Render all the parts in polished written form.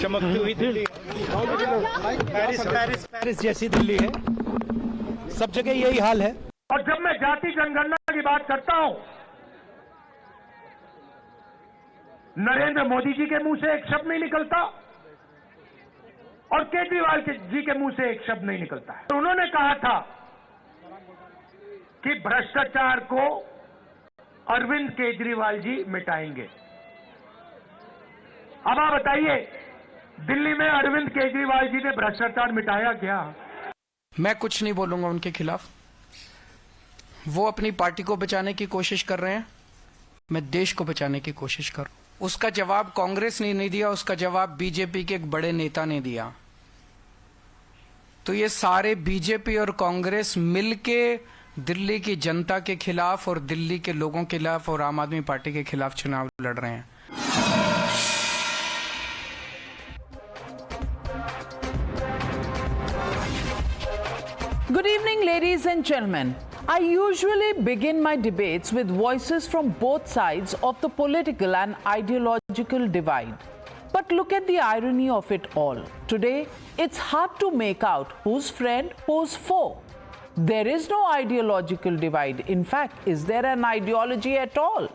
चमकती हुई दिल्ली, पेरिस जैसी दिल्ली है, सब जगह यही हाल है। और जब मैं जाति जनगणना की बात करता हूं, नरेंद्र मोदी जी के मुंह से एक शब्द नहीं निकलता और केजरीवाल जी के मुंह से एक शब्द नहीं निकलता है। तो उन्होंने कहा था कि भ्रष्टाचार को अरविंद केजरीवाल जी मिटाएंगे। अब आप बताइए, दिल्ली में अरविंद केजरीवाल जी ने भ्रष्टाचार मिटाया क्या? मैं कुछ नहीं बोलूंगा उनके खिलाफ। वो अपनी पार्टी को बचाने की कोशिश कर रहे हैं, मैं देश को बचाने की कोशिश कर रहा हूं। उसका जवाब कांग्रेस ने नहीं दिया, उसका जवाब बीजेपी के एक बड़े नेता ने दिया। तो ये सारे बीजेपी और कांग्रेस मिलके दिल्ली की जनता के खिलाफ और दिल्ली के लोगों के खिलाफ और आम आदमी पार्टी के खिलाफ चुनाव लड़ रहे हैं। Good evening, ladies and gentlemen. I usually begin my debates with voices from both sides of the political and ideological divide. But look at the irony of it all. Today, it's hard to make out who's friend, who's foe. There is no ideological divide. In fact, is there an ideology at all?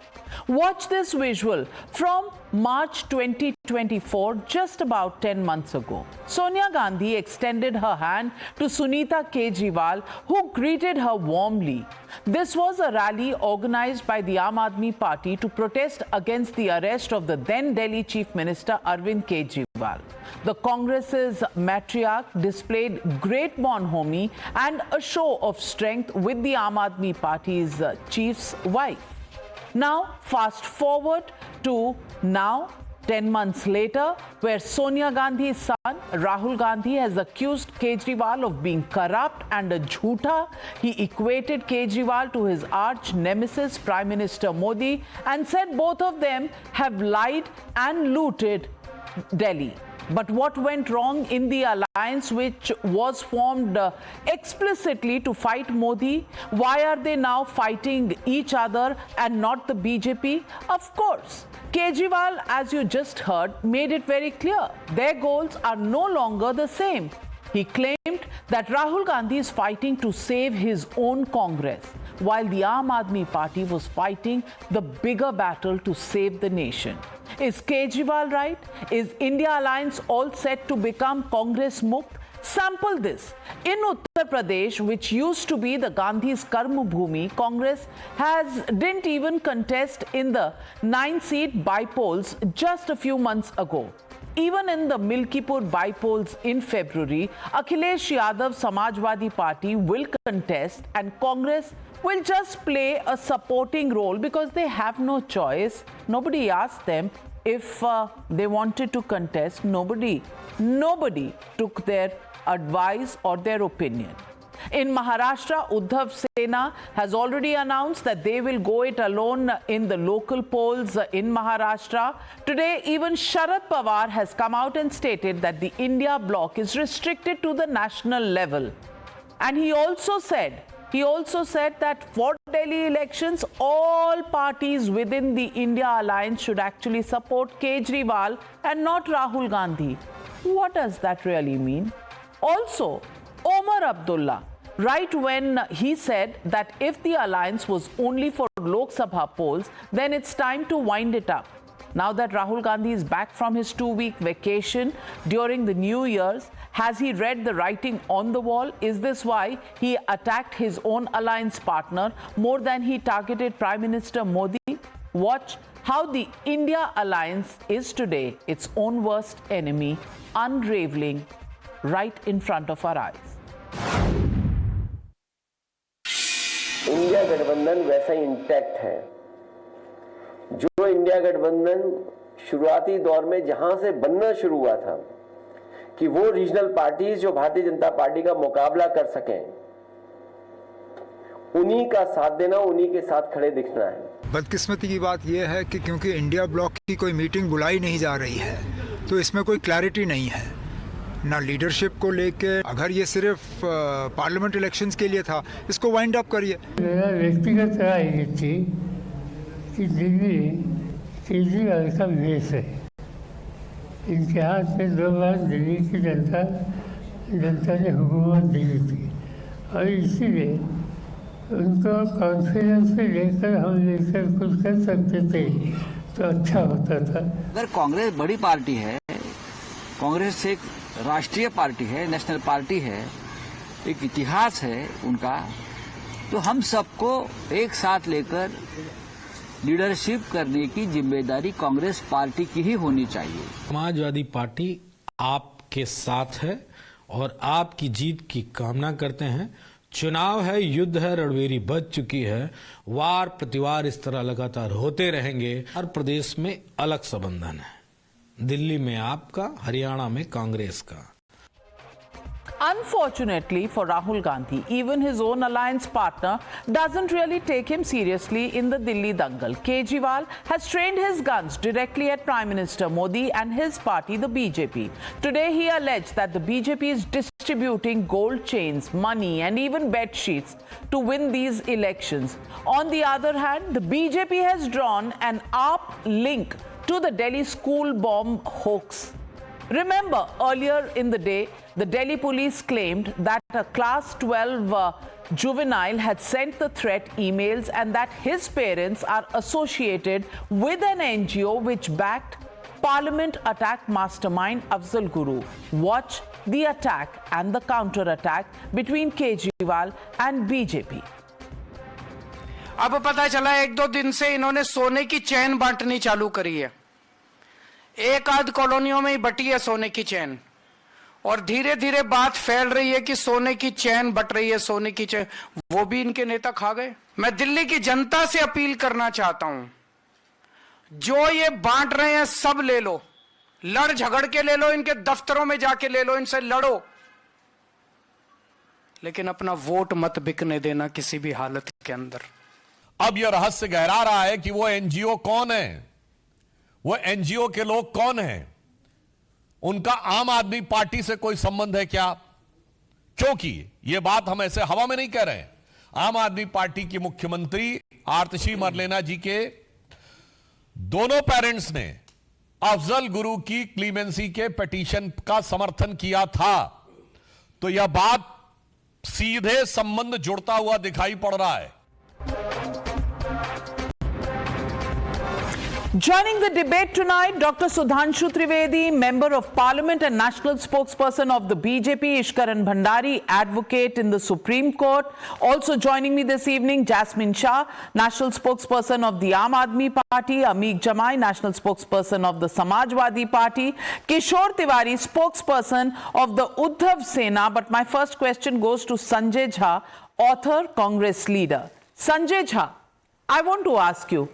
Watch this visual from March 2024, just about 10 months ago. Sonia Gandhi extended her hand to Sunita Kejriwal, who greeted her warmly. This was a rally organized by the Aam Aadmi Party to protest against the arrest of the then Delhi Chief Minister Arvind Kejriwal. The Congress's matriarch displayed great bonhomie and a show of strength with the Aam Aadmi Party's chief's wife. Now, fast forward to now, 10 months later, where Sonia Gandhi's son, Rahul Gandhi, has accused Kejriwal of being corrupt and a jhoota. He equated Kejriwal to his arch nemesis, Prime Minister Modi, and said both of them have lied and looted Delhi. But what went wrong in the alliance which was formed explicitly to fight Modi? Why are they now fighting each other and not the BJP? Of course, Kejriwal, as you just heard, made it very clear. Their goals are no longer the same. He claimed that Rahul Gandhi is fighting to save his own Congress, while the Aam Aadmi Party was fighting the bigger battle to save the nation. Is Kejriwal right? Is India Alliance all set to become Congress Mukt? Sample this. In Uttar Pradesh, which used to be the Gandhi's Karma Bhumi, Congress didn't even contest in the 9-seat bypolls just a few months ago. Even in the Milkipur bypolls in February, Akhilesh Yadav Samajwadi Party will contest and Congress will just play a supporting role because they have no choice. Nobody asked them if they wanted to contest. Nobody took their advice or their opinion. In Maharashtra, Uddhav Sena has already announced that they will go it alone in the local polls in Maharashtra. Today, even Sharad Pawar has come out and stated that the India bloc is restricted to the national level. And he also said that for Delhi elections, all parties within the India Alliance should actually support Kejriwal and not Rahul Gandhi. What does that really mean? Also, Omar Abdullah, right when he said that if the alliance was only for Lok Sabha polls, then it's time to wind it up. Now that Rahul Gandhi is back from his 2-week vacation during the New Year's, has he read the writing on the wall? Is this why he attacked his own alliance partner more than he targeted Prime Minister Modi? Watch how the India Alliance is today its own worst enemy, unraveling right in front of our eyes. India गठबंधन वैसा ही intact है जो India गठबंधन शुरुआती दौर में जहां से बनना शुरू हुआ था कि वो रीजनल पार्टीज जो भारतीय जनता पार्टी का मुकाबला कर सकें, उन्हीं का साथ देना, उन्हीं के साथ खड़े दिखना है। बदकिस्मती की बात यह है कि क्योंकि इंडिया ब्लॉक की कोई मीटिंग बुलाई नहीं जा रही है, तो इसमें कोई क्लैरिटी नहीं है ना लीडरशिप को लेके। अगर ये सिर्फ पार्लियामेंट इलेक्शंस के लिए था, इसको वाइंड अप करिए। मेरा व्यक्तिगत राय ये थी कि दिल्ली केजरीवाल का वेश है, इनके हाथ में 2 बार दिल्ली की जनता ने हुकूमत दी थी और इसीलिए उनको कॉन्फिडेंस में लेकर हम लेकर कुछ कर सकते थे तो अच्छा होता था। अगर कांग्रेस बड़ी पार्टी है, कांग्रेस एक राष्ट्रीय पार्टी है, नेशनल पार्टी है, एक इतिहास है उनका, तो हम सबको एक साथ लेकर लीडरशिप करने की जिम्मेदारी कांग्रेस पार्टी की ही होनी चाहिए। समाजवादी पार्टी आपके साथ है और आपकी जीत की कामना करते हैं। चुनाव है, युद्ध है, रणभेरी बज चुकी है, वार प्रतिवार इस तरह लगातार होते रहेंगे। हर प्रदेश में अलग संबंधन है, दिल्ली में आपका, हरियाणा में कांग्रेस का। Unfortunately for Rahul Gandhi, even his own alliance partner doesn't really take him seriously in the Delhi dangle. Kejriwal has trained his guns directly at Prime Minister Modi and his party, the BJP. Today he alleged that the BJP is distributing gold chains, money and even bed sheets to win these elections. On the other hand, the BJP has drawn an AAP link to the Delhi school bomb hoax. Remember, earlier in the day, the Delhi police claimed that a class 12 juvenile had sent the threat emails and that his parents are associated with an NGO which backed Parliament attack mastermind Afzal Guru. Watch the attack and the counter-attack between Kejriwal and BJP. अब पता चला 1-2 दिन से इन्होंने सोने की चैन बांटनी चालू करी है। एक आध कॉलोनियों में ही बटी है सोने की चैन और धीरे धीरे बात फैल रही है कि सोने की चैन बट रही है, सोने की चैन। वो भी इनके नेता खा गए। मैं दिल्ली की जनता से अपील करना चाहता हूं, जो ये बांट रहे हैं सब ले लो, लड़ झगड़ के ले लो, इनके दफ्तरों में जाके ले लो, इनसे लड़ो, लेकिन अपना वोट मत बिकने देना किसी भी हालत के अंदर। अब यह रहस्य गहरा रहा है कि वो एनजीओ कौन है, वो एनजीओ के लोग कौन हैं, उनका आम आदमी पार्टी से कोई संबंध है क्या? क्योंकि यह बात हम ऐसे हवा में नहीं कह रहे हैं। आम आदमी पार्टी की मुख्यमंत्री आतिशी मरलेना जी के दोनों पेरेंट्स ने अफजल गुरु की क्लीमेंसी के पिटीशन का समर्थन किया था, तो यह बात सीधे संबंध जुड़ता हुआ दिखाई पड़ रहा है। Joining the debate tonight, Dr. Sudhanshu Trivedi, Member of Parliament and National Spokesperson of the BJP, Ishkaran Bhandari, Advocate in the Supreme Court. Also joining me this evening, Jasmine Shah, National Spokesperson of the Aam Aadmi Party, Ameek Jamai, National Spokesperson of the Samajwadi Party, Kishore Tiwari, Spokesperson of the Uddhav Sena. But my first question goes to Sanjay Jha, author, Congress leader. Sanjay Jha, I want to ask you,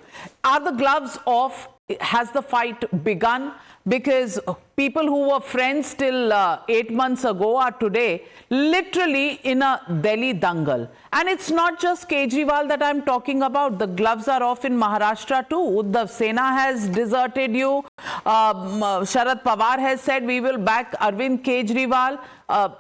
are the gloves off? Has the fight begun? Because people who were friends till 8 months ago are today literally in a Delhi dangle. And it's not just Kejriwal that I'm talking about. The gloves are off in Maharashtra too. Uddhav Sena has deserted you. Sharad Pawar has said we will back Arvind Kejriwal.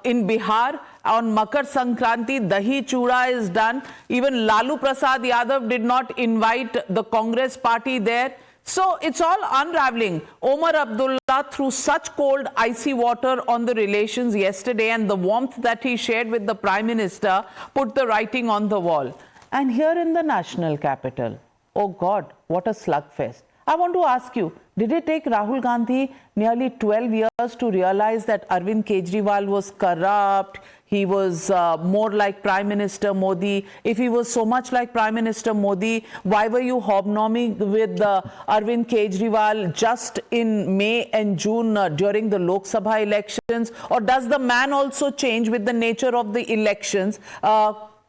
In Bihar, on Makar Sankranti, Dahi Chuda is done. Even Lalu Prasad Yadav did not invite the Congress party there. So it's all unraveling. Omar Abdullah threw such cold, icy water on the relations yesterday, and the warmth that he shared with the Prime Minister put the writing on the wall. And here in the national capital, oh God, what a slugfest. I want to ask you, did it take Rahul Gandhi nearly 12 years to realize that Arvind Kejriwal was corrupt? He was more like Prime Minister Modi. If he was so much like Prime Minister Modi, why were you hobnobbing with Arvind Kejriwal just in May and June during the Lok Sabha elections? Or does the man also change with the nature of the elections?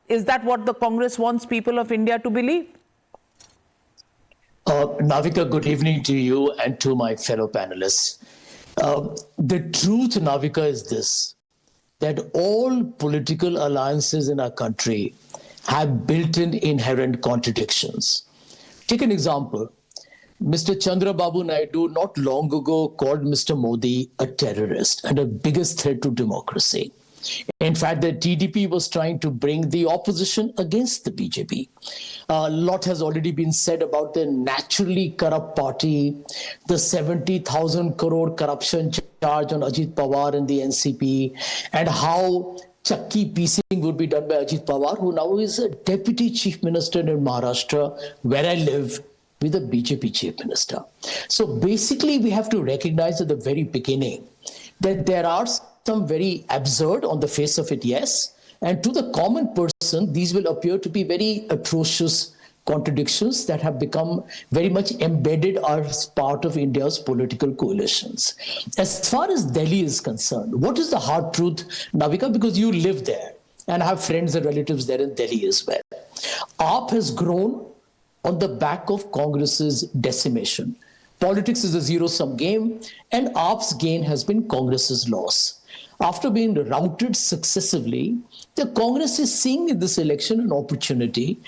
Is that what the Congress wants people of India to believe? Navika, good evening to you and to my fellow panelists. The truth, Navika, is this, that all political alliances in our country have built-in inherent contradictions. Take an example. Mr. Chandrababu Naidu not long ago called Mr. Modi a terrorist and a biggest threat to democracy. In fact, the TDP was trying to bring the opposition against the BJP. A lot has already been said about the naturally corrupt party, the 70,000 crore corruption charge on Ajit Pawar and the NCP, and how chakki piecing would be done by Ajit Pawar, who now is a deputy chief minister in Maharashtra, where I live, with a BJP chief minister. So basically, we have to recognize at the very beginning that there are some very absurd on the face of it, yes. And to the common person, these will appear to be very atrocious contradictions that have become very much embedded as part of India's political coalitions. As far as Delhi is concerned, what is the hard truth, Navika? Because you live there and have friends and relatives there in Delhi as well. AAP has grown on the back of Congress's decimation. Politics is a zero-sum game, and AAP's gain has been Congress's loss. After being routed successively, the Congress is seeing in this election an opportunity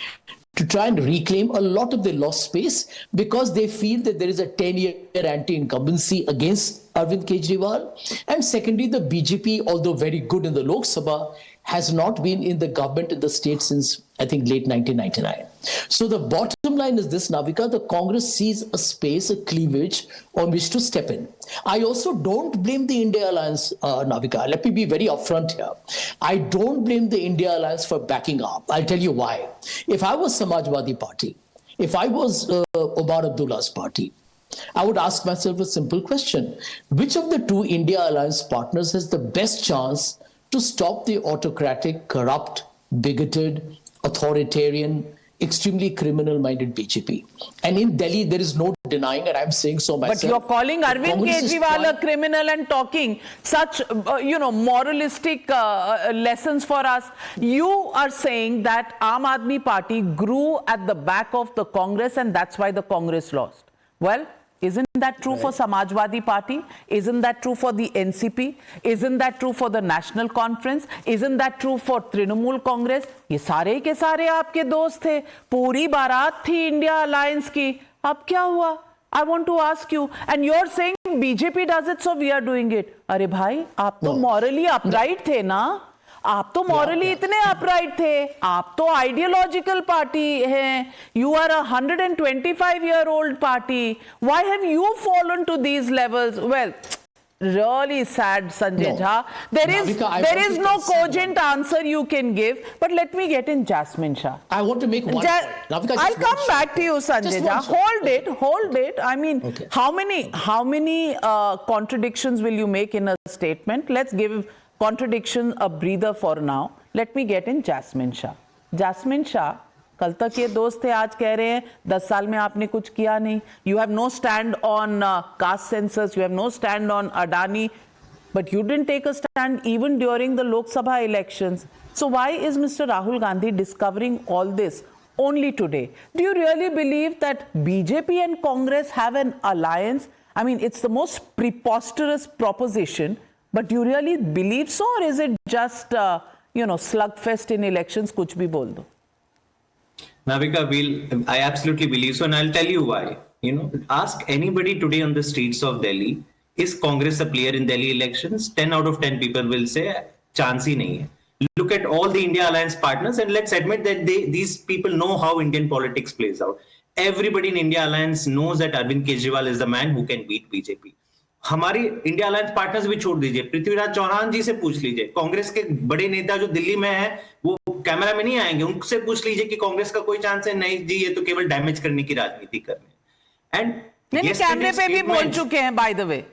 to try and reclaim a lot of the lost space because they feel that there is a 10-year anti-incumbency against Arvind Kejriwal. And secondly, the BJP, although very good in the Lok Sabha, has not been in the government in the state since, I think, late 1999. So the bottom line is this, Navika, the Congress sees a space, a cleavage on which to step in. I also don't blame the India Alliance, Navika. Let me be very upfront here. I don't blame the India Alliance for backing up. I'll tell you why. If I was Samajwadi Party, if I was Omar Abdullah's party, I would ask myself a simple question. Which of the two India Alliance partners has the best chance to stop the autocratic, corrupt, bigoted, authoritarian, extremely criminal-minded BJP? And in Delhi, there is no denying, and I'm saying so myself. But you're calling Arvind Kejriwal a criminal and talking such, moralistic lessons for us. You are saying that Aam Aadmi Party grew at the back of the Congress and that's why the Congress lost. Well, isn't that true for Samajwadi Party? Isn't that true for the NCP? Isn't that true for the National Conference? Isn't that true for Trinamool Congress? ये सारे के सारे आपके दोस्त थे. पूरी बारात थी इंडिया अलायंस की. अब क्या हुआ? I want to ask you. And you're saying BJP does it, so we are doing it. अरे भाई, आप तो morally upright थे ना? आप तो morally इतने upright थे. आप तो ideological party हैं. You are a 125-year-old party. Why have you fallen to these levels? Well, really sad, Sanjay Jha. There is no cogent answer you can give. But let me get in Jasmine Shah. I want to make one point. I'll come back to you, Sanjay Jha. Hold it. I mean, how many contradictions will you make in a statement? Let's give contradiction a breather for now. Let me get in Jasmine Shah. Jasmine Shah, कल तक ये दोस्त थे, आज कह रहे हैं 10 साल में आपने कुछ किया नहीं. You have no stand on caste census. You have no stand on Adani. But you didn't take a stand even during the Lok Sabha elections. So why is Mr. Rahul Gandhi discovering all this only today? Do you really believe that BJP and Congress have an alliance? I mean, it's the most preposterous proposition. But do you really believe so, or is it just, slugfest in elections, kuch bhi bol do? Navika, I absolutely believe so, and I'll tell you why. Ask anybody today on the streets of Delhi, is Congress a player in Delhi elections? 10 out of 10 people will say, chance hi nahi hai. Look at all the India Alliance partners, and let's admit that these people know how Indian politics plays out. Everybody in India Alliance knows that Arvind Kejriwal is the man who can beat BJP. हमारी India alliance partners भी छोड़ दीजिए, पृथ्वीराज चौहान जी से पूछ लीजिए, कांग्रेस के बड़े नेता जो दिल्ली में है वो कैमरा में नहीं आएंगे, उनसे पूछ लीजिए कि कांग्रेस का कोई चांस है? नहीं जी, ये तो केवल डैमेज करने की राजनीति कर रहे हैं. एंड कैमरे पे भी बोल चुके हैं, बाय द वे.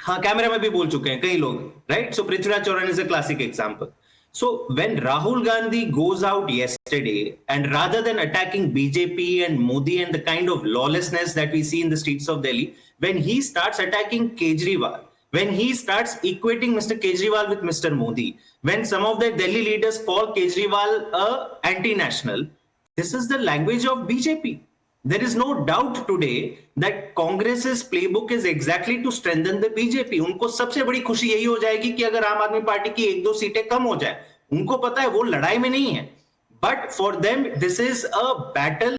हाँ, कैमरा में भी बोल चुके हैं कई लोग, right? So Prithviraj Chauhan is a classic example. So when Rahul Gandhi goes out yesterday, and rather than attacking BJP and Modi and the kind of lawlessness that we see in the streets of Delhi, when he starts attacking Kejriwal, when he starts equating Mr. Kejriwal with Mr. Modi, when some of the Delhi leaders call Kejriwal anti-national, this is the language of BJP. There is no doubt today that Congress's playbook is exactly to strengthen the BJP. उनको सबसे बड़ी खुशी यही हो जाएगी कि अगर आम आदमी पार्टी की 1-2 सीटें कम हो जाए. उनको पता है वो लड़ाई में नहीं है. But for them, this is a battle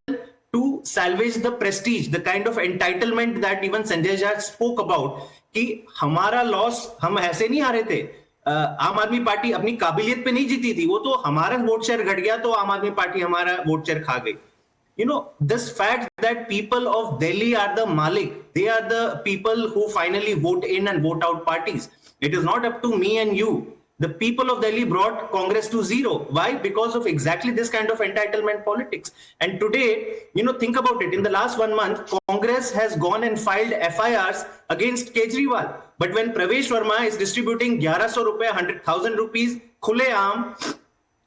to salvage the prestige, the kind of entitlement that even Sanjay Jha spoke about. कि हमारा लॉस, हम ऐसे नहीं हारे थे. आम आदमी पार्टी अपनी काबिलियत पे नहीं जीती थी, वो तो हमारा वोट शेयर घट गया तो आम आदमी पार्टी हमारा वोट शेयर खा गई. This fact that people of Delhi are the Malik, they are the people who finally vote in and vote out parties. It is not up to me and you. The people of Delhi brought Congress to zero. Why? Because of exactly this kind of entitlement politics. And today, think about it. In the last 1 month, Congress has gone and filed FIRs against Kejriwal. But when Pravesh Verma is distributing 1100 rupees, 100,000 rupees, khule aam,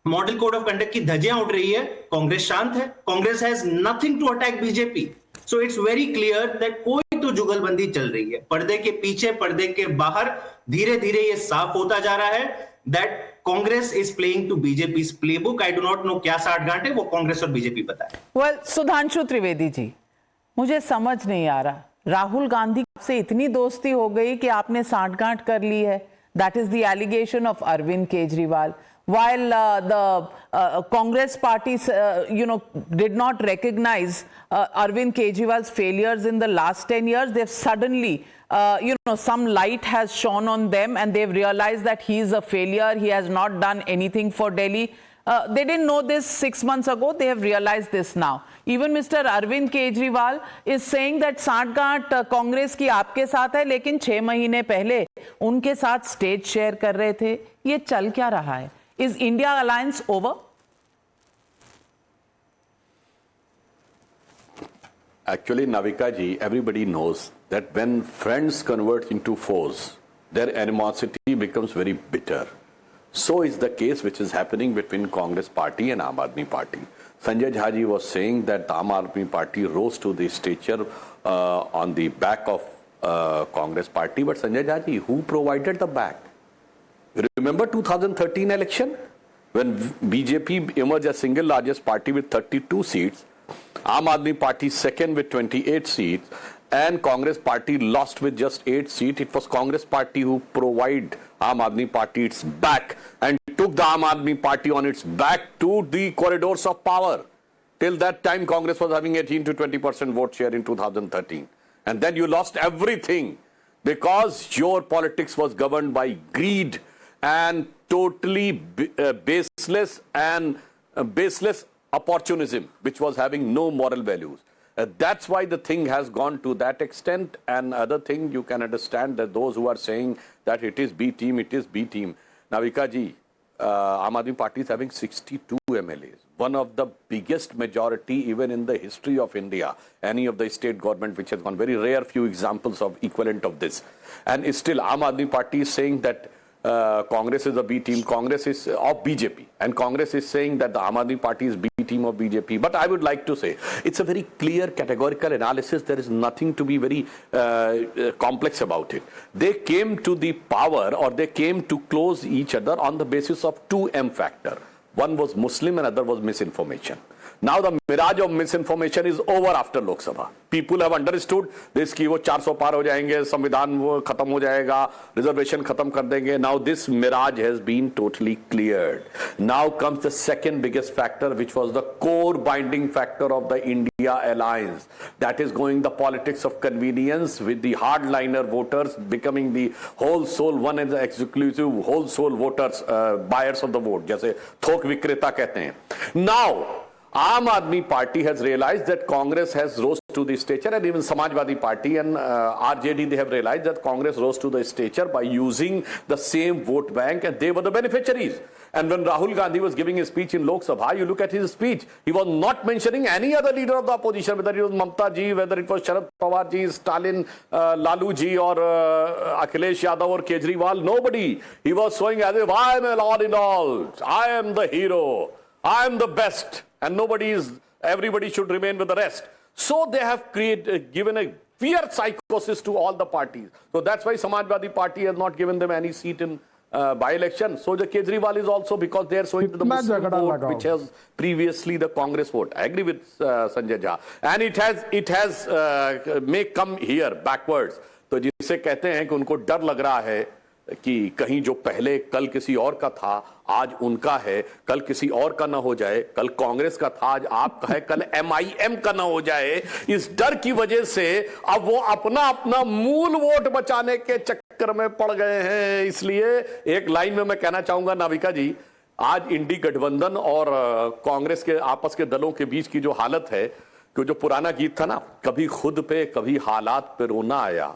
model code of conduct की धज्जियां उड़ रही है, कांग्रेस शांत है. Congress has nothing to attack BJP. So it's very clear that कोई तो जुगलबंदी चल रही है पर्दे के पीछे, पर्दे के बाहर. धीरे धीरे ये साफ होता जा रहा है that Congress is playing to BJP's playbook. I do not know क्या 60 गांठ वो कांग्रेस और बीजेपी बताए. वेल, सुधांशु त्रिवेदी जी, मुझे समझ नहीं आ रहा, राहुल गांधी से इतनी दोस्ती हो गई कि आपने सांठगांठ कर ली है. That is the allegation of Arvind Kejriwal. While the Congress party, did not recognize Arvind Kejriwal's failures in the last 10 years, they've suddenly, some light has shone on them and they've realized that he is a failure. He has not done anything for Delhi. They didn't know this 6 months ago. They have realized this now. Even Mr. Arvind Kejriwal is saying that सांठगांठ कांग्रेस की आपके साथ है, लेकिन 6 महीने पहले उनके साथ स्टेज शेयर कर रहे थे. ये चल क्या रहा है? Is India alliance over? Actually, Navika ji, everybody knows that when friends convert into foes, their animosity becomes very bitter. So is the case which is happening between Congress party and Aam Aadmi party. Sanjay Jha ji was saying that the Aam Aadmi party rose to the stature on the back of Congress party. But Sanjay Jha ji, who provided the back? Remember 2013 election when BJP emerged as single largest party with 32 seats, Aam Aadmi party second with 28 seats, and Congress party lost with just 8 seats. It was Congress party who provided Aam Aadmi party its back and took the Aam Aadmi party on its back to the corridors of power. Till that time, Congress was having 18 to 20% vote share in 2013. And then you lost everything because your politics was governed by greed and totally baseless opportunism, which was having no moral values. That's why the thing has gone to that extent. And other thing, you can understand that those who are saying that it is B team, it is B team. Navika ji, Aam Aadmi Party is having 62 MLAs, one of the biggest majority even in the history of India, any of the state government which has gone. Very rare few examples of equivalent of this. And still Aam Aadmi Party is saying that Congress is a B team, Congress is of BJP, and Congress is saying that the Aam Aadmi Party is B team of BJP. But I would like to say it's a very clear categorical analysis. There is nothing to be very complex about it. They came to the power, or they came to close each other on the basis of 2 M factor. One was Muslim and other was misinformation. Now the mirage of misinformation is over after Lok Sabha. People have understood this कि वो 400 पार हो जाएंगे, संविधान वो खत्म हो जाएगा, reservation खत्म कर देंगे. Now this mirage has been totally cleared. Now comes the second biggest factor, which was the core binding factor of the India alliance. That is going the politics of convenience with the hardliner voters becoming the whole soul, one is the exclusive whole soul voters, buyers of the vote, जैसे थोक विक्रेता कहते हैं. Now Aam Aadmi Party has realized that Congress has rose to the stature, and even Samajwadi Party and RJD, they have realized that Congress rose to the stature by using the same vote bank, and they were the beneficiaries. And when Rahul Gandhi was giving his speech in Lok Sabha, you look at his speech, he was not mentioning any other leader of the opposition, whether it was Mamta ji, whether it was Sharad Pawar ji, Stalin, Lalu ji, or Akhilesh Yadav or Kejriwal, nobody. He was showing as if I am all in all, I am the hero, I am the best. And everybody should remain with the rest. So they have given a fear psychosis to all the parties. So that's why Samajwadi Party has not given them any seat in by-election. So the Kejriwal is also because they are showing to the Muslim vote, which has previously the Congress vote. I agree with Sanjay Jha. And it has may come here backwards. तो जिसे कहते हैं कि उनको डर लग रहा है कि कहीं जो पहले कल किसी और का था आज उनका है, कल किसी और का ना हो जाए, कल कांग्रेस का था आज आपका है, कल MIM का ना हो जाए, इस डर की वजह से अब वो अपना अपना मूल वोट बचाने के चक्कर में पड़ गए हैं। इसलिए एक लाइन में मैं कहना चाहूंगा नाविका जी, आज इंडी गठबंधन और कांग्रेस के आपस के दलों के बीच की जो हालत है, कि जो पुराना गीत था ना, कभी खुद पे कभी हालात पे रोना आया,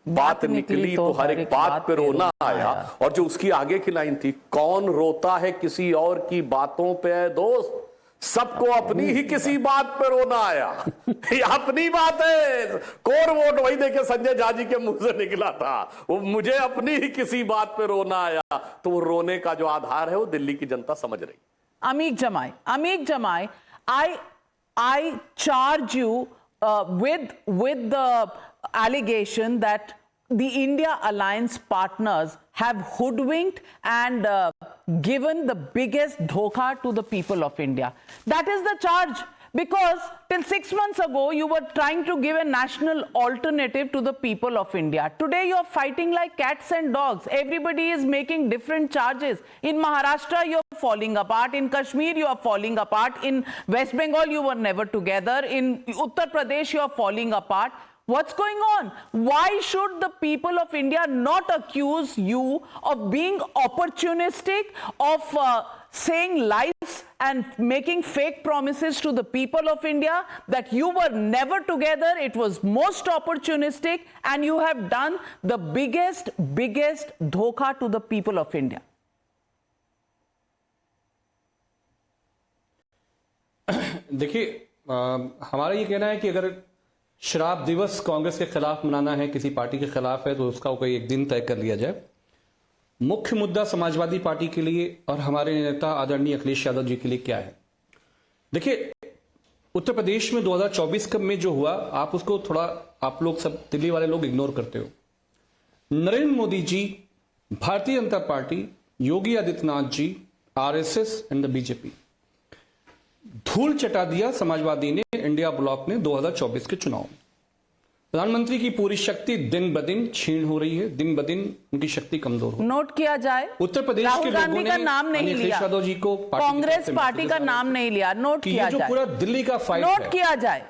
बात निकली तो हर एक बात पे रोना आया, और जो उसकी आगे की लाइन थी, कौन रोता है किसी और की बातों पे है दोस्त, सबको अपनी ही किसी बात पे रोना आया। ये अपनी बात है, कोर वोट वही देखे संजय झा जी के मुंह से निकला था, वो मुझे अपनी ही किसी बात पे रोना आया। तो वो रोने का जो आधार है वो दिल्ली की जनता समझ रही। Ameek Jamai, I charge you with the allegation that the India alliance partners have hoodwinked and given the biggest dhokha to the people of India. That is the charge. Because till 6 months ago, you were trying to give a national alternative to the people of India. Today, you're fighting like cats and dogs. Everybody is making different charges. In Maharashtra, you're falling apart. In Kashmir, you are falling apart. In West Bengal, you were never together. In Uttar Pradesh, you are falling apart. What's going on? Why should the people of India not accuse you of being opportunistic, of saying lies and making fake promises to the people of India, that you were never together, it was most opportunistic, and you have done the biggest dhokha to the people of India? देखिए, हमारा ये कहना है कि अगर शराब दिवस कांग्रेस के खिलाफ मनाना है, किसी पार्टी के खिलाफ है, तो उसका कोई एक दिन तय कर लिया जाए। मुख्य मुद्दा समाजवादी पार्टी के लिए और हमारे नेता आदरणीय अखिलेश यादव जी के लिए क्या है? देखिए, उत्तर प्रदेश में 2024 में जो हुआ, आप उसको थोड़ा, आप लोग सब दिल्ली वाले लोग इग्नोर करते हो। Narendra Modi ji, Bharatiya Janata Party, Yogi Adityanath ji, RSS and the BJP, धूल चटा दिया समाजवादी ने, इंडिया ब्लॉक ने 2024 के चुनाव में। प्रधानमंत्री की पूरी शक्ति दिन ब दिन छीन हो रही है, दिन ब दिन उनकी शक्ति कमजोर हो। नोट किया जाए, उत्तर प्रदेश के लोगों ने नाम नहीं लिया, यादव जी को कांग्रेस पार्टी का नाम नहीं लिया। नोट किया जाए, जो पूरा दिल्ली का फाइट है, नोट किया जाए।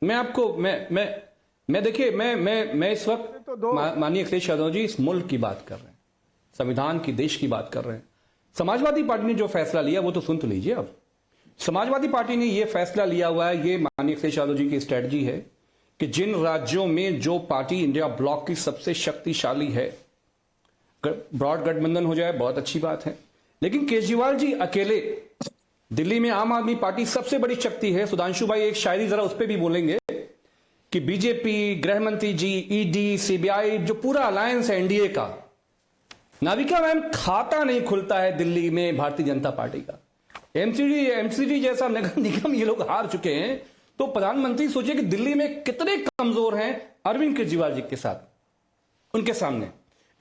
मैं आपको मैं देखिए, मैं इस वक्त माननीय अखिलेश यादव जी इस मुल्क की बात कर रहे हैं, संविधान की, देश की बात कर रहे हैं। समाजवादी पार्टी ने जो फैसला लिया वो तो सुन तो लीजिए। अब समाजवादी पार्टी ने यह फैसला लिया हुआ है, ये माननीय अखिलेश यादव जी की स्ट्रेटजी है कि जिन राज्यों में जो पार्टी इंडिया ब्लॉक की सबसे शक्तिशाली है, ब्रॉड गठबंधन हो जाए, बहुत अच्छी बात है। लेकिन केजरीवाल जी अकेले, दिल्ली में आम आदमी पार्टी सबसे बड़ी शक्ति है। सुधांशु भाई एक शायरी जरा उस पर भी बोलेंगे कि बीजेपी, गृह मंत्री जी, ईडी, सीबीआई, जो पूरा अलायंस है एनडीए का, नाविका मैम, खाता नहीं खुलता है दिल्ली में भारतीय जनता पार्टी का। एमसीडी जैसा निगम ये लोग हार चुके हैं। तो प्रधानमंत्री सोचिए कि दिल्ली में कितने कमजोर हैं अरविंद केजरीवाल जी के साथ, उनके सामने।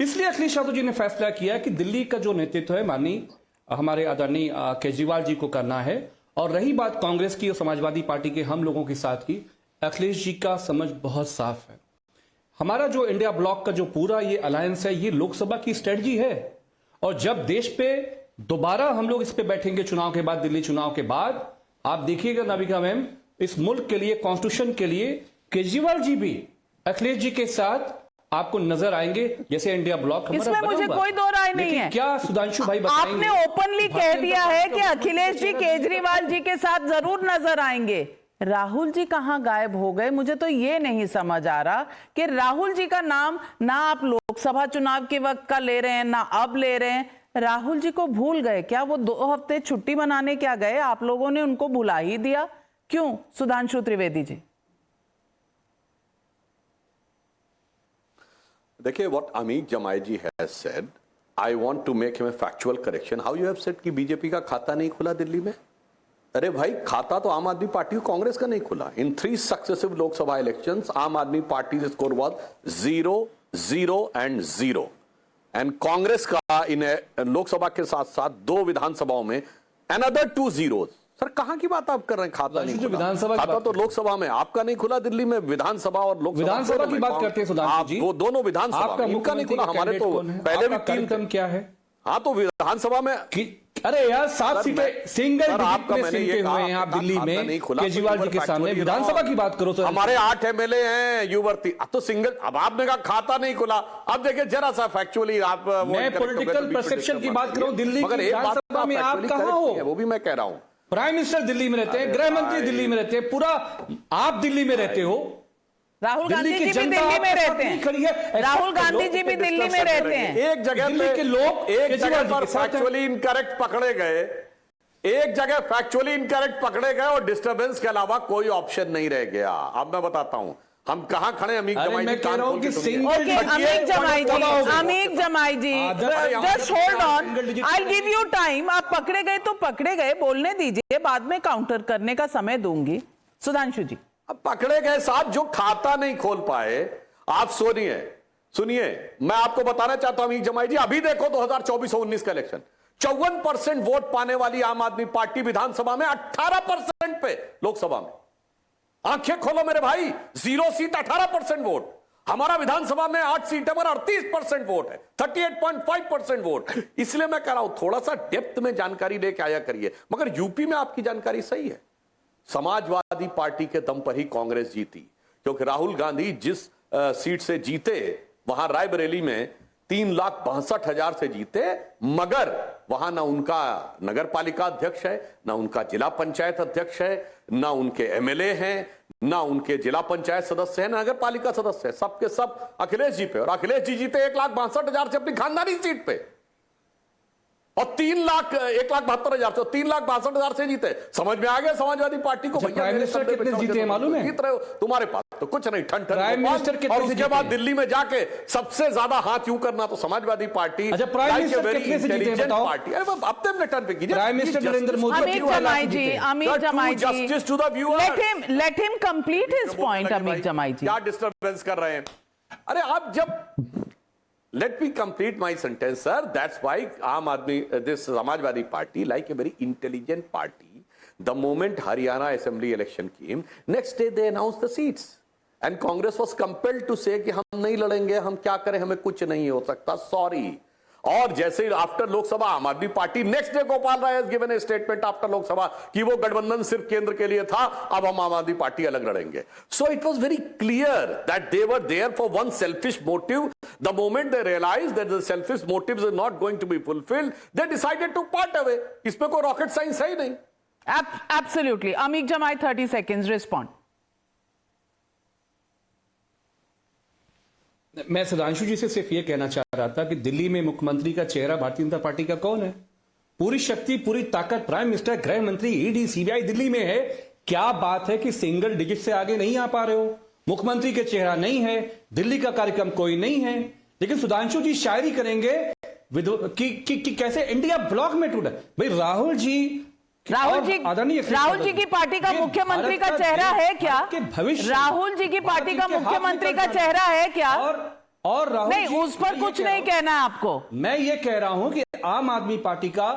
इसलिए अखिलेश यादव जी ने फैसला किया कि दिल्ली का जो नेतृत्व है माननीय हमारे आदरणीय केजरीवाल जी को करना है। और रही बात कांग्रेस की और समाजवादी पार्टी के हम लोगों के साथ की, अखिलेश जी का समझ बहुत साफ है। हमारा जो इंडिया ब्लॉक का जो पूरा ये अलायंस है, ये लोकसभा की स्ट्रेटजी है। और जब देश पे दोबारा हम लोग इस पे बैठेंगे चुनाव के बाद, दिल्ली चुनाव के बाद, आप देखिएगा नाविका मैम, इस मुल्क के लिए, कॉन्स्टिट्यूशन के लिए केजरीवाल जी भी अखिलेश जी के साथ आपको नजर आएंगे, जैसे इंडिया ब्लॉक। इसमें मुझे कोई दो राय नहीं है। क्या सुधांशु भाई बताएंगे? आपने ओपनली कह दिया है कि अखिलेश जी केजरीवाल जी के साथ जरूर नजर आएंगे। राहुल जी कहां गायब हो गए? मुझे तो ये नहीं समझ आ रहा कि राहुल जी का नाम ना आप लोकसभा चुनाव के वक्त का ले रहे हैं, ना अब ले रहे हैं। राहुल जी को भूल गए क्या? वो 2 हफ्ते छुट्टी मनाने क्या गए? आप लोगों ने उनको भुला ही दिया। क्यों सुधांशु त्रिवेदी जी? देखिए, what Ameek Jamai ji has said, I want to make him a factual correction. How you have said कि बीजेपी का खाता नहीं खुला दिल्ली में? अरे भाई, खाता तो आम आदमी पार्टी कांग्रेस का नहीं खुला। इन 3 सक्सेसिव लोकसभा इलेक्शंस आम Aadmi party score was 0, 0 and 0, and Congress का इन लोकसभा के साथ साथ 2 विधानसभाओं में another 2 zeros. सर कहाँ की बात आप कर रहे हैं? खाता नहीं खुला। विधानसभा खाता तो लोकसभा में, आपका नहीं खुला दिल्ली में। विधानसभा और लोकसभा, विधानसभा की बात करते हैं सुधांशु जी, वो दोनों विधानसभा, इनका नहीं खुला। हमारे तो पहले भी 3 क्या है। हाँ तो विधानसभा में, अरे यार 7 सीटें सिंगल डिजिट में सीटें हुए हैं आप दिल्ली में केजरीवाल जी के सामने। विधानसभा की बात करो सर। हमारे 8 एमएलए हैं युवर्ती, अब तो सिंगल। अब आपने कहा खाता नहीं खुला, अब देखिए जरा सा फैक्चुअली आप, मैं पॉलिटिकल परसेप्शन की बात करूं दिल्ली की विधानसभा में, आप कहां हो? वो भी मैं कह रहा हूं। प्राइम मिनिस्टर दिल्ली में रहते हैं, गृह मंत्री दिल्ली में रहते हैं, पूरा आप दिल्ली में रहते हो। राहुल गांधी जी भी दिल्ली में रहते हैं। राहुल गांधी जी भी दिल्ली में रहते हैं। एक जगह पे लोग एक जगह पर फैक्चुअली इनकरेक्ट पकड़े गए, एक जगह फैक्चुअली इनकरेक्ट पकड़े गए और डिस्टर्बेंस के अलावा कोई ऑप्शन नहीं रह गया। अब मैं बताता हूं हम कहां खड़े। अमीक जमाई जी, कान खोल के सुनिए। Ameeque Jamai ji, just hold on, I give you time. आप पकड़े गए तो पकड़े गए, बोलने दीजिए, बाद में काउंटर करने का समय दूंगी। सुधांशु जी, अब पकड़े गए साहब जो खाता नहीं खोल पाए। आप सुनिए, मैं आपको बताना चाहता हूं अमीक जमाई जी, अभी देखो 2024-19 का इलेक्शन, 54% वोट पाने वाली आम आदमी पार्टी विधानसभा में 18% पे, लोकसभा में। आंखें खोलो मेरे भाई, 0 सीट 18% वोट। हमारा विधानसभा में 8 सीट है पर 38% वोट है, 38.5% वोट। इसलिए मैं कह रहा हूं थोड़ा सा डेप्थ में जानकारी लेके आया करिए। मगर यूपी में आपकी जानकारी सही है, समाजवादी पार्टी के दम पर ही कांग्रेस जीती, क्योंकि राहुल गांधी जिस सीट से जीते वहां रायबरेली में 3,62,000 से जीते, मगर वहां ना उनका नगर पालिका अध्यक्ष है, ना उनका जिला पंचायत अध्यक्ष है, ना उनके एमएलए हैं, ना उनके जिला पंचायत सदस्य हैं, ना नगर पालिका सदस्य है। सबके सब अखिलेश जी पे, और अखिलेश जी जीते 1,62,000 से अपनी खानदानी सीट पे, और 1,72,000 से, 3,62,000 से जीते। समझ में आ गया समाजवादी पार्टी को? प्राइम मिनिस्टर कितने जीते हैं मालूम है? जीत रहे हो तुम्हारे पास तो कुछ नहीं, ठन प्राइम मिनिस्टर कितने, और उसके बाद दिल्ली में जाके सबसे ज्यादा हाथ यूं करना तो समाजवादी पार्टी। अच्छा, प्राइम मिनिस्टर कितने से जीते हैं बताओ? पार्टी, अरे अब अपने टर्न पे कीजिए। Prime minister Narendra Modi. Ameeque Jamai ji, justice to the viewer, let him complete his point. Ameeque Jamai ji, क्या डिस्टर्बेंस कर रहे हैं? अरे आप जब let me complete my sentence, sir. That's why this Samajwadi party, like a very intelligent party, the moment Haryana assembly election came, next day they announced the seats, and Congress was compelled to say कि हम नहीं लड़ेंगे, हम क्या करें, हमें कुछ नहीं हो सकता, sorry. और जैसे after Lok Sabha Aam Aadmi Party next day Gopal Rai has given a statement after Lok Sabha कि वो गठबंधन सिर्फ केंद्र के लिए था, अब हम आम आदमी पार्टी अलग लड़ेंगे। So it was very clear that they were there for one selfish motive. The moment they realize that the selfish motives are not going to be fulfilled, they decided to part away. इसमें कोई rocket science है ही नहीं। Absolutely. अमीक जमाई 30 seconds, respond. मैं सुधांशु जी से सिर्फ ये कहना चाह रहा था कि दिल्ली में मुख्यमंत्री का चेहरा भारतीय जनता पार्टी का कौन है? पूरी शक्ति, पूरी ताकत प्राइम मिनिस्टर, गृह मंत्री, ईडी, सीबीआई दिल्ली में है। क्या बात है कि सिंगल डिजिट से आगे नहीं आ पा रहे हो? मुख्यमंत्री के चेहरा नहीं है, दिल्ली का कार्यक्रम कोई नहीं है, लेकिन सुधांशु जी शायरी करेंगे कि कैसे इंडिया ब्लॉक में टूटा। भाई राहुल जी की पार्टी का मुख्यमंत्री का चेहरा है क्या? राहुल जी की पार्टी का मुख्यमंत्री का चेहरा है क्या? और राहुल नहीं, उस पर कुछ नहीं कहना है आपको। मैं ये कह रहा हूं कि आम आदमी पार्टी का,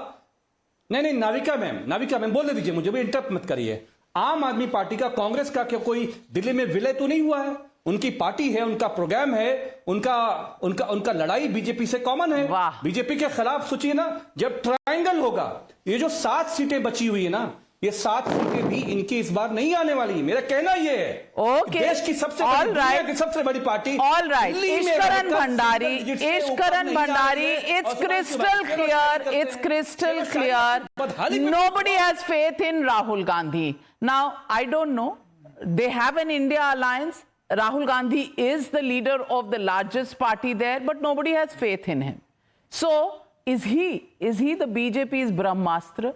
नहीं नाविका मैम बोलने दीजिए मुझे, भी इंटरप्ट मत करिए। आम आदमी पार्टी का, कांग्रेस का क्या कोई दिल्ली में विलय तो नहीं हुआ है? उनकी पार्टी है, उनका प्रोग्राम है, उनका लड़ाई बीजेपी से कॉमन है। बीजेपी के खिलाफ सोचिए ना, जब ट्रायंगल होगा, ये जो 7 सीटें बची हुई है ना, ये 7 सीटें भी इनकी इस बार नहीं आने वाली। मेरा कहना ये है, ओके, देश की सबसे बड़ी party, all right. Eswaran Bhandari, it's crystal clear, nobody has faith in Rahul Gandhi. Now, I don't know, they have an India alliance. Rahul Gandhi is the leader of the largest party there, but nobody has faith in him. So, is he the BJP's Brahmastra?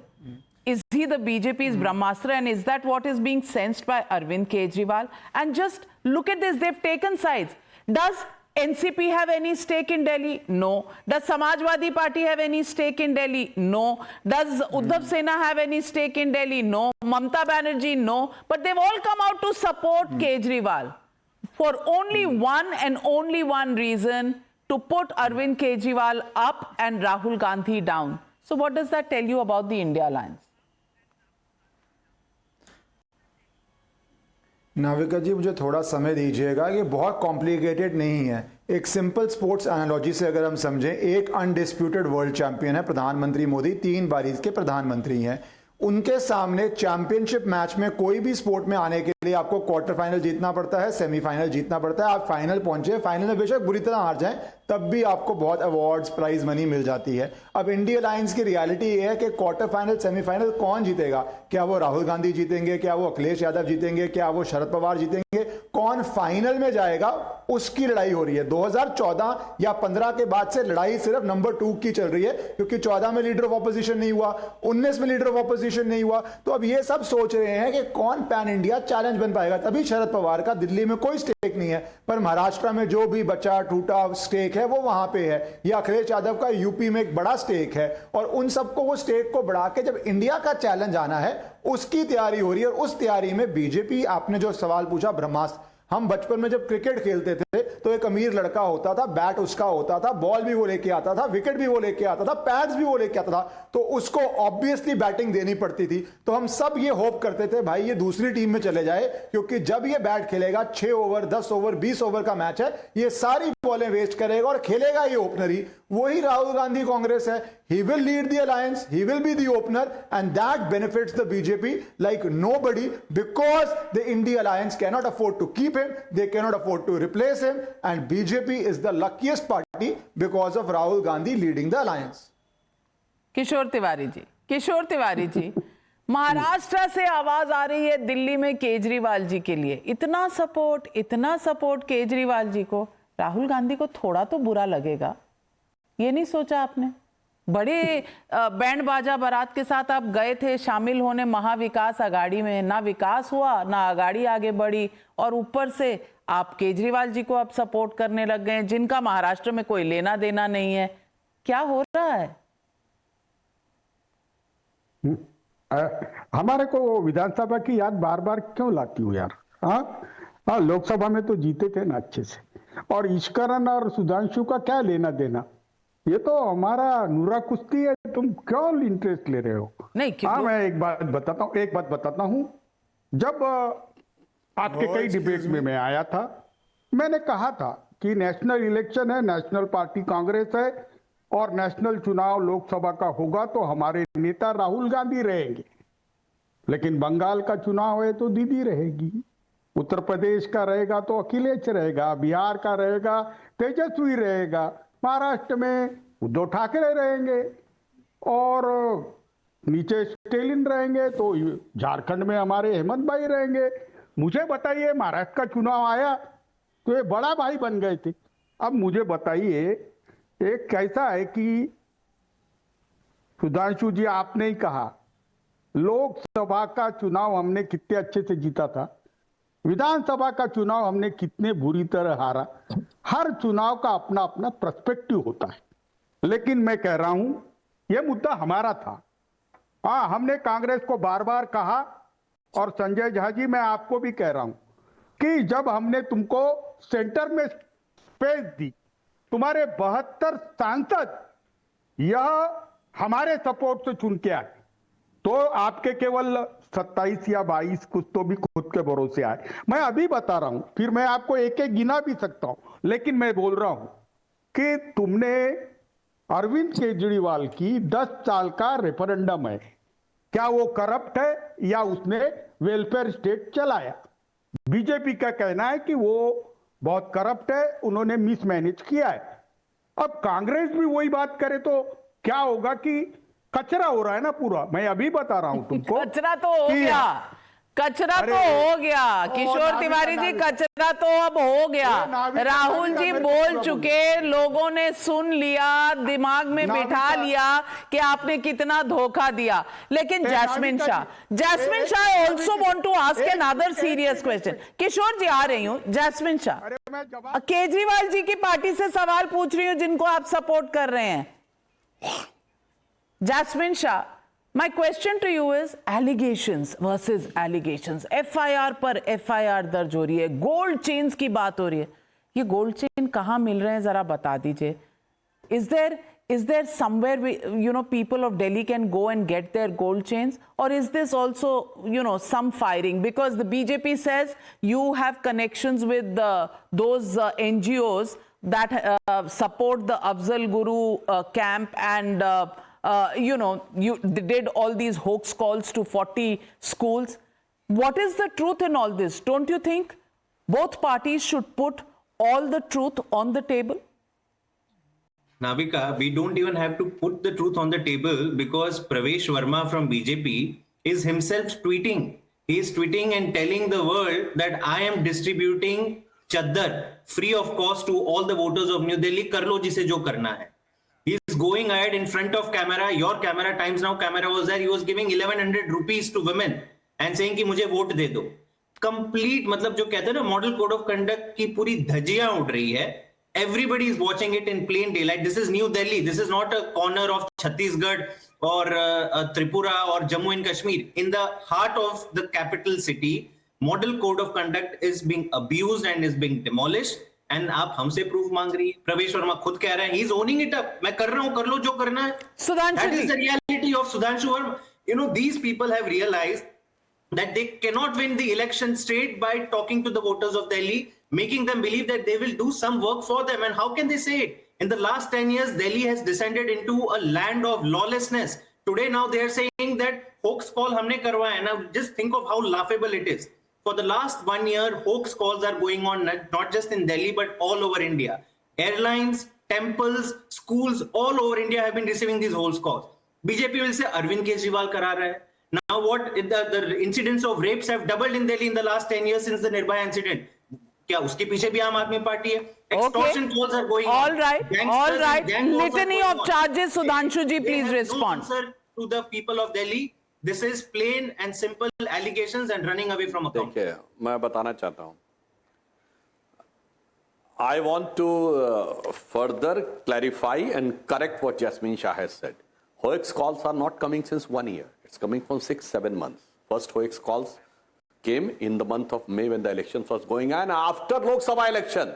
Is he the BJP's Brahmastra, and is that what is being sensed by Arvind Kejriwal? And just look at this, they've taken sides. Does NCP have any stake in Delhi? No. Does Samajwadi Party have any stake in Delhi? No. Does Uddhav Sena have any stake in Delhi? No. Mamata Banerjee? No. But they've all come out to support Kejriwal for only one and only one reason, to put Arvind Kejriwal up and Rahul Gandhi down. So what does that tell you about the India alliance? Navika ji मुझे थोड़ा समय दीजिएगा, ये बहुत complicated नहीं है। एक simple sports analogy से अगर हम समझें, एक अनडिस्प्यूटेड वर्ल्ड चैंपियन है प्रधानमंत्री मोदी, 3 बार इसके प्रधानमंत्री हैं। उनके सामने चैंपियनशिप मैच में कोई भी स्पोर्ट में आने के लिए आपको क्वार्टर फाइनल जीतना पड़ता है, सेमीफाइनल जीतना पड़ता है। आप फाइनल पहुंचे, फाइनल में बेशक बुरी तरह हार जाएं, तब भी आपको बहुत अवार्ड्स, प्राइज मनी मिल जाती है। अब इंडिया अलायंस की रियलिटी ये है कि क्वार्टर फाइनल, सेमीफाइनल कौन जीतेगा? क्या वो राहुल गांधी जीतेंगे? क्या वो अखिलेश यादव जीतेंगे? क्या वो शरद पवार जीतेंगे? कौन फाइनल में जाएगा, उसकी लड़ाई हो रही है। 2014 या 15 के बाद से लड़ाई सिर्फ नंबर 2 की चल रही है, क्योंकि 14 में लीडर ऑफ ऑपोजिशन नहीं हुआ, 19 में लीडर ऑफ ऑपोजिशन नहीं हुआ। तो अब ये सब सोच रहे हैं कि कौन पैन इंडिया चैलेंज बन पाएगा। तभी शरद पवार का दिल्ली में कोई स्टेक नहीं है, पर महाराष्ट्र में जो भी बचा टूटा स्टेक है वो वहां पे है, या अखिलेश यादव का यूपी में एक बड़ा स्टेक है। और उन सबको, वो स्टेक को बढ़ा के जब इंडिया का चैलेंज आना है, उसकी तैयारी हो रही है। और उस तैयारी में बीजेपी, आपने जो सवाल पूछा ब्रह्मास्त्र, हम बचपन में जब क्रिकेट खेलते थे तो एक अमीर लड़का होता था, बैट उसका होता था, बॉल भी वो लेके आता था, विकेट भी वो लेके आता था, पैड्स भी वो लेके आता था, तो उसको ऑब्वियसली बैटिंग देनी पड़ती थी। तो हम सब ये होप करते थे भाई ये दूसरी टीम में चले जाए, क्योंकि जब ये बैट खेलेगा 6 ओवर, 10 ओवर, 20 ओवर का मैच है, ये सारी बॉलें वेस्ट करेगा और खेलेगा ये ओपनरी। वही राहुल गांधी कांग्रेस है। He will lead the alliance, he will be the opener, and that benefits the BJP like nobody, because the India alliance cannot afford to keep him, they cannot afford to replace him, and BJP is the luckiest party because of Rahul Gandhi leading the alliance. किशोर तिवारी जी, किशोर तिवारी जी, महाराष्ट्र से आवाज आ रही है दिल्ली में केजरीवाल जी के लिए। इतना support Kejriwal ji को, राहुल गांधी को थोड़ा तो बुरा लगेगा। ये नहीं सोचा आपने? बड़े बैंड बाजा बारात के साथ आप गए थे शामिल होने महाविकास आघाड़ी में, ना विकास हुआ ना आघाड़ी आगे बढ़ी, और ऊपर से आप केजरीवाल जी को अब सपोर्ट करने लग गए, जिनका महाराष्ट्र में कोई लेना देना नहीं है। क्या हो रहा है? हमारे को विधानसभा की याद बार बार क्यों लाती हूँ यार? हाँ, लोकसभा में तो जीते थे ना अच्छे से, और ईश्वरन और सुधांशु का क्या लेना देना? ये तो हमारा नूरा कुश्ती है, तुम क्यों इंटरेस्ट ले रहे हो? नहीं, हाँ, मैं एक बात बताता हूँ। जब आपके कई डिबेट्स में मैं आया था, मैंने कहा था कि नेशनल इलेक्शन है, नेशनल पार्टी कांग्रेस है, और नेशनल चुनाव लोकसभा का होगा तो हमारे नेता राहुल गांधी रहेंगे। लेकिन बंगाल का चुनाव है तो दीदी रहेगी, उत्तर प्रदेश का रहेगा तो अखिलेश रहेगा, बिहार का रहेगा तेजस्वी रहेगा, महाराष्ट्र में उद्धव ठाकरे रहेंगे, और नीचे स्टेलिन रहेंगे, तो झारखंड में हमारे हेमंत भाई रहेंगे। मुझे बताइए, महाराष्ट्र का चुनाव आया तो ये बड़ा भाई बन गए थे। अब मुझे बताइए, एक कैसा है कि सुधांशु जी, आपने ही कहा लोकसभा का चुनाव हमने कितने अच्छे से जीता था, विधानसभा का चुनाव हमने कितने बुरी तरह हारा। हर चुनाव का अपना अपना पर्सपेक्टिव होता है, लेकिन मैं कह रहा हूं यह मुद्दा हमारा था। हाँ, हमने कांग्रेस को बार बार कहा, और संजय झा जी मैं आपको भी कह रहा हूं कि जब हमने तुमको सेंटर में स्पेस दी, तुम्हारे 72 सांसद यह हमारे सपोर्ट से चुन के आए, तो आपके केवल 27 या 22 कुछ तो भी खुद के भरोसे आए। मैं अभी बता रहा हूं, फिर मैं आपको एक एक गिना भी सकता हूं, लेकिन मैं बोल रहा हूं कि तुमने अरविंद केजरीवाल की 10 साल का रेफरेंडम है, क्या वो करप्ट है या उसने वेलफेयर स्टेट चलाया? बीजेपी का कहना है कि वो बहुत करप्ट है, उन्होंने मिसमैनेज किया है। अब कांग्रेस भी वही बात करे तो क्या होगा कि कचरा हो रहा है ना पूरा। मैं अभी बता रहा हूं तुमको, कचरा तो हो गया, कचरा तो हो गया किशोर तिवारी जी, कचरा तो अब हो गया। राहुल जी बोल चुके, लोगों ने सुन लिया, दिमाग में बिठा लिया कि आपने कितना धोखा दिया। लेकिन Jasmine Shah also want to ask another serious question. Kishore ji आ रही हूं, जैस्मिन शाह, केजरीवाल जी की पार्टी से सवाल पूछ रही हूं जिनको आप सपोर्ट कर रहे हैं। Jasmine Shah, my question to you is allegations versus allegations. FIR पर FIR दर्ज हो रही है, गोल्ड चेन्स की बात हो रही है। ये गोल्ड चेन कहाँ मिल रहे हैं जरा बता दीजिए। is there somewhere people of Delhi can go and get their gold chains, or is this also some firing? Because the BJP says you have connections with those NGOs that support the Afzal Guru camp, and they did all these hoax calls to 40 schools. What is the truth in all this? Don't you think both parties should put all the truth on the table? Navika, we don't even have to put the truth on the table, because Pravesh Verma from BJP is himself tweeting. He is tweeting and telling the world that I am distributing chaddar free of cost to all the voters of New Delhi. Kar lo jise jo karna hai. He is going ahead in front of camera. Your camera, Times Now camera was there. He was giving 1100 rupees to women and saying कि मुझे vote दे दो. Complete, मतलब जो कहते हैं ना, model code of conduct की पूरी धज्जियां उड़ रही है. Everybody is watching it in plain daylight. This is New Delhi. This is not a corner of Chhattisgarh or Tripura or Jammu and Kashmir. In the heart of the capital city, model code of conduct is being abused and is being demolished. And आप हमसे proof मांग रही है. प्रवेश वर्मा खुद कह रहे हैं, he is owning it up. मैं कर रहा हूँ, कर लो जो करना है. That is the reality of Sudhanshu Verma. These people have realized that they cannot win the election straight by talking to the voters of Delhi, making them believe that they will do some work for them. And how can they say it? In the last 10 years, Delhi has descended into a land of lawlessness. Today, now they are saying that hoax call humne karwaya. Now, just think of how laughable it is. For the last 1 year, hoax calls are going on, not just in Delhi, but all over India. Airlines, temples, schools, all over India have been receiving these hoax calls. BJP will say, Arvind Kejriwal kara raha hai. Now, what the incidents of rapes have doubled in Delhi in the last 10 years since the Nirbhaya incident. क्या उसके पीछे भी आम Aadmi party है? Extortion calls are going all on. All right. Litany of charges. Sudhanshu ji, please respond. No answer to the people of Delhi. This is plain and simple allegations and running away from account. देखिए, मैं बताना चाहता हूं. I want to further clarify and correct what Jasmine Shah has said. Hoax calls are not coming since 1 year. It's coming from 6-7 months. First hoax calls came in the month of May when the elections was going on, and after Lok Sabha election,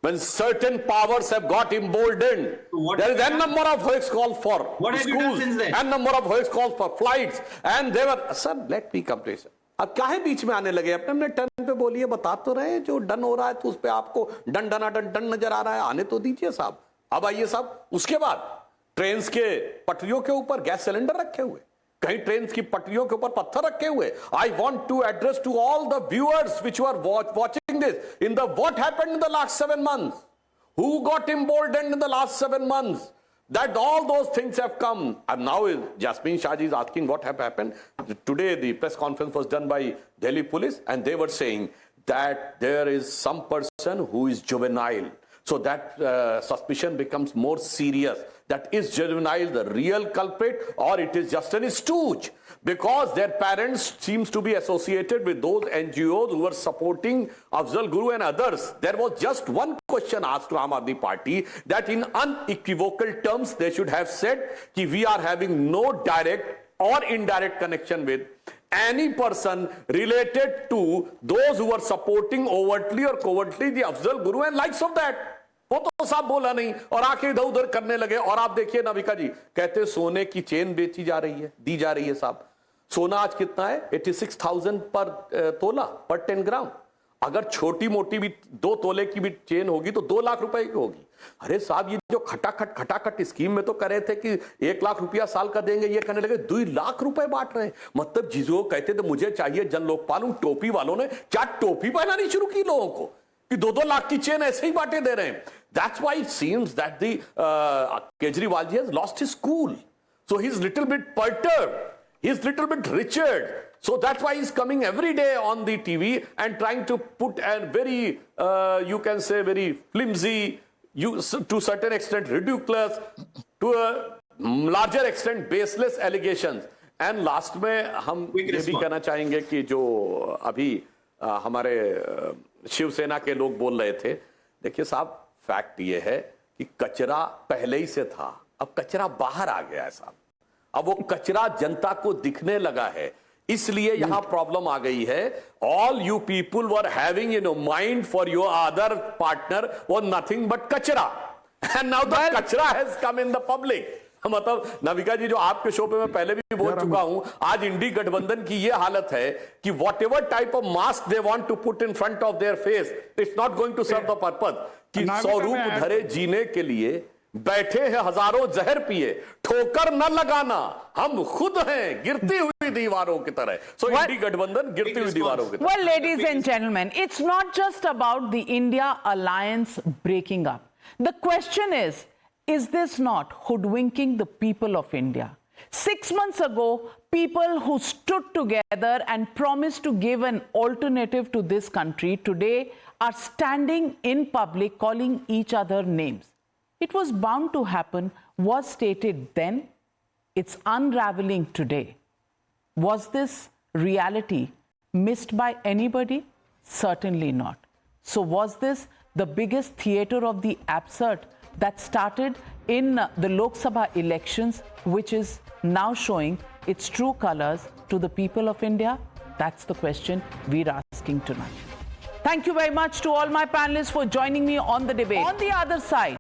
when certain powers have got emboldened, there is a number of hoax calls for schools, and number of hoax calls for flights, and they were, sir, let me complete. अब क्या है बीच में आने लगे? अपने turn पे बोलिए, बता तो रहे, जो डन हो रहा है तो उस पे आपको डन नजर आ रहा है, आने तो दीजिए साहब. अब आइए साहब, उसके बाद ट्रेन के पटरियों के ऊपर गैस सिलेंडर रखे हुए, कहीं ट्रेन की पटरियों के ऊपर पत्थर रखे हुए. I want to address to all the viewers which are watching this in the what happened in the last 7 months, who got emboldened in the last 7 months, that all those things have come. And now Jasmine Shah is asking what have happened. Today the press conference was done by Delhi police, and they were saying that there is some person who is juvenile. So that suspicion becomes more serious. That is juvenile the real culprit, or it is just an stooge? Because their parents seems to be associated with those NGOs who were supporting Afzal Guru and others. There was just one question asked to Aam Aadmi Party, that in unequivocal terms they should have said that we are having no direct or indirect connection with any person related to those who are supporting overtly or covertly the Afzal Guru and likes of that. वो तो साहब बोला नहीं और आके इधर उधर करने लगे. और आप देखिए नाविका जी कहते सोने की चेन बेची जा रही है, दी जा रही है. साहब सोना आज कितना है? 86,000 पर तोला, पर 10 ग्राम. अगर छोटी मोटी भी 2 तोले की भी चेन होगी तो 2 लाख रुपए की होगी. अरे साहब ये जो खटाखट स्कीम में तो कर रहे थे कि 1 लाख रुपया साल का देंगे, ये करने लगे 2 लाख रुपए बांट रहे हैं. मतलब जिसको कहते थे मुझे चाहिए जन लोकपाल, टोपी वालों ने क्या टोपी पहनानी शुरू की लोगों को कि 2-2 लाख की चेन ऐसे ही बांटे दे रहे हैं. That's why it seems that the Kejriwal ji has lost his cool. So he's little bit perturbed. He's little bit Richard. So that's why he's coming every day on the TV and trying to put a very, you can say, very flimsy, to certain extent ridiculous, to a larger extent baseless allegations. And last में हम ये भी कहना चाहेंगे कि जो अभी हमारे शिवसेना के लोग बोल रहे थे, देखिए साहब फैक्ट ये है कि कचरा पहले ही से था, अब कचरा बाहर आ गया है साहब. अब वो कचरा जनता को दिखने लगा है, इसलिए यहां प्रॉब्लम आ गई है. All you people were having in mind for your other partner और नथिंग बट कचरा. And now the kachra has come in the public. मतलब नाविका जी, जो आपके शो पे मैं पहले भी बोल चुका हूं, आज इंडी गठबंधन की ये हालत है कि whatever type of mask they want to put in front of their face, it's not going to serve the purpose. कि स्वरूप धरे जीने के लिए बैठे हैं हजारों जहर पिए, ठोकर न लगाना, हम खुद हैं गिरती हुई दीवारों की तरह. सो इंडी गठबंधन गिरती हुई दीवारों की तरह. Well, ladies and gentlemen, it's not just about the India alliance breaking up. The question is this not hoodwinking the people of India? 6 months ago, people who stood together and promised to give an alternative to this country today are standing in public calling each other names. It was bound to happen, was stated then. It's unraveling today. Was this reality missed by anybody? Certainly not. So was this the biggest theater of the absurd that started in the Lok Sabha elections, which is now showing its true colors to the people of India? That's the question we're asking tonight. Thank you very much to all my panelists for joining me on the debate. On the other side,